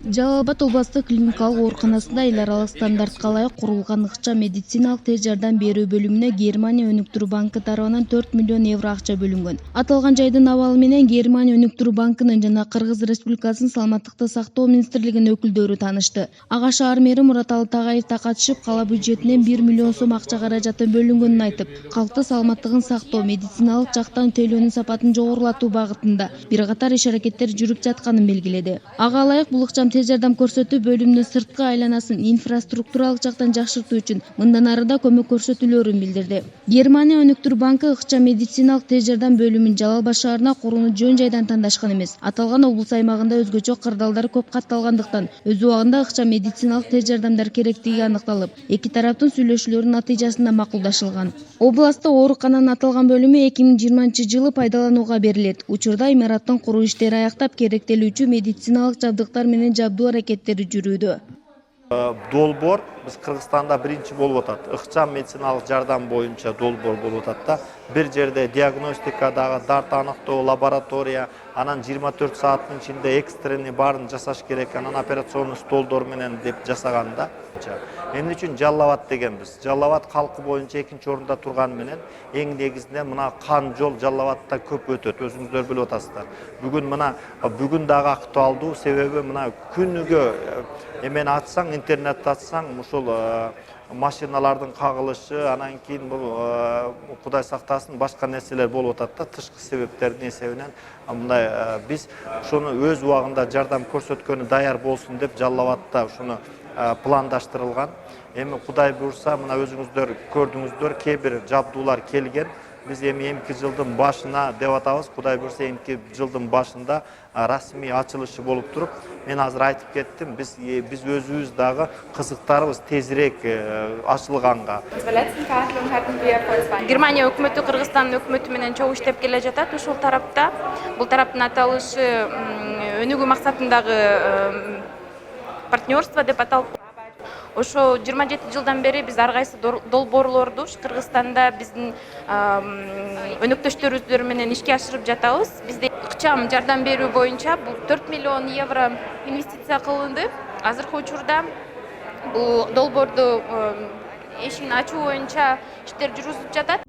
Жалал Абад областык клиникалык ооруканасында эл аралык стандартка ылайык курулган ыкчам медициналык тез жардам берүү бөлүмүнө Германия өнүктүрүү банкы тарабынан 4 миллион евро акча бөлүнгөн. Аталган жайдын абалы менен Германия өнүктүрүү банкынын жана Кыргыз Республикасынын саламаттыкты сактоо министрлигинин өкүлдөрү таанышты. Ага шаар мэри Мураталы Тагаев да катышып, кала бюджетинен 1 миллион сом акча каражаты бөлүнгөнүн айтып, калкты саламаттыгын сактоо, медициналык жактан тейлөөнүн сапатын жогорулатуу багытында бир катар иш-аракеттер жүрүп жатканын белгиледи. Ага ылайык бул ыкчам тез жардам көрсөтүү бөлүмүнүн сырткы айланасын инфраструктуралык жактан жакшыртуу үчүн мындан ары да көмөк көрсөтүлөөрүн билдирди. Германия өнүктүрүү банкы ыкчам медициналык тез жардам бөлүмүн Жалал Абад шаарына курууну жөн жайдан тандашкан эмес. Аталган облус аймагында өзгөчө кырдаалдар көп катталгандыктан өз убагында ыкчам медициналык тез жардамдар керектиги аныкталып, эки тараптын сүйлөшүүлөрүнүн натыйжасында макулдашылган. Областта оорукананын аталган бөлүмү 2020-жылы пайдаланууга берилет. Учурда имараттын куруу иштери аяктап, керектелүүчү медициналык жабдыктар менен жабдуу аракеттери жүрүүдө. Долбоор биз Кыргызстанда биринчи болуп атат. Ыкчам медициналык жардам боюнча долбоор болуп атат да. Бир жерде диагностикадагы дарт аныктоо лаборатория, анан 24 сааттын ичинде экстренный баарын жасаш керек, анан операционный столдор менен деп жасаганда. Эмне үчүн Жалал Абад дегенбиз? Жалал Абад калкы боюнча экинчи орунда турганы менен эң негизинен мына кан жол Жалал Абадта көп өтөт. Өзүңүздөр билип атасыздар. Бүгүн дагы актуалдуу, себеби мына күнүгө эмени ачсаң, интернетти ачсаң, ушул машиналардын кагылышы, анан кийин бул Кудай сактасын башка нерселер болуп атат да, тышкы себептердин эсебинен. Мындай биз ушуну өз убагында жардам көрсөткөнү даяр болсун деп Жалал Абадта ушуну пландаштырылган. Эми Кудай буйрса, мына өзүңүздөр көрдүңүздөр, кээ бир жабдуулар келген. Biz emki жылдын башына деп атабыз. Кудай буйрса эмки жылдын башында расмий ачылышы болуп туруп, мен азыр айтып кеттим, биз өзүбүз дагы кызыктарбыз тезирээк ачылганга. Германия өкмөтү Кыргызстан өкмөтү менен чогуу иштеп келе жатат. Ушул тарапта бул тараптын аталышы өнүгүү максатындагы партнерство деп аталып. Ошо 27 жылдан бери биз ар кайсы долбоорлорду Кыргызстанда биздин өнөктөштөрүбүз менен ишке ашырып жатабыз. Бизде ыкчам жардам берүү боюнча бул 4 миллион евро инвестиция кылынды. Азыркы учурда бул долбоорду эшигин ачуу боюнча иштер жүргүзүлүп жатат.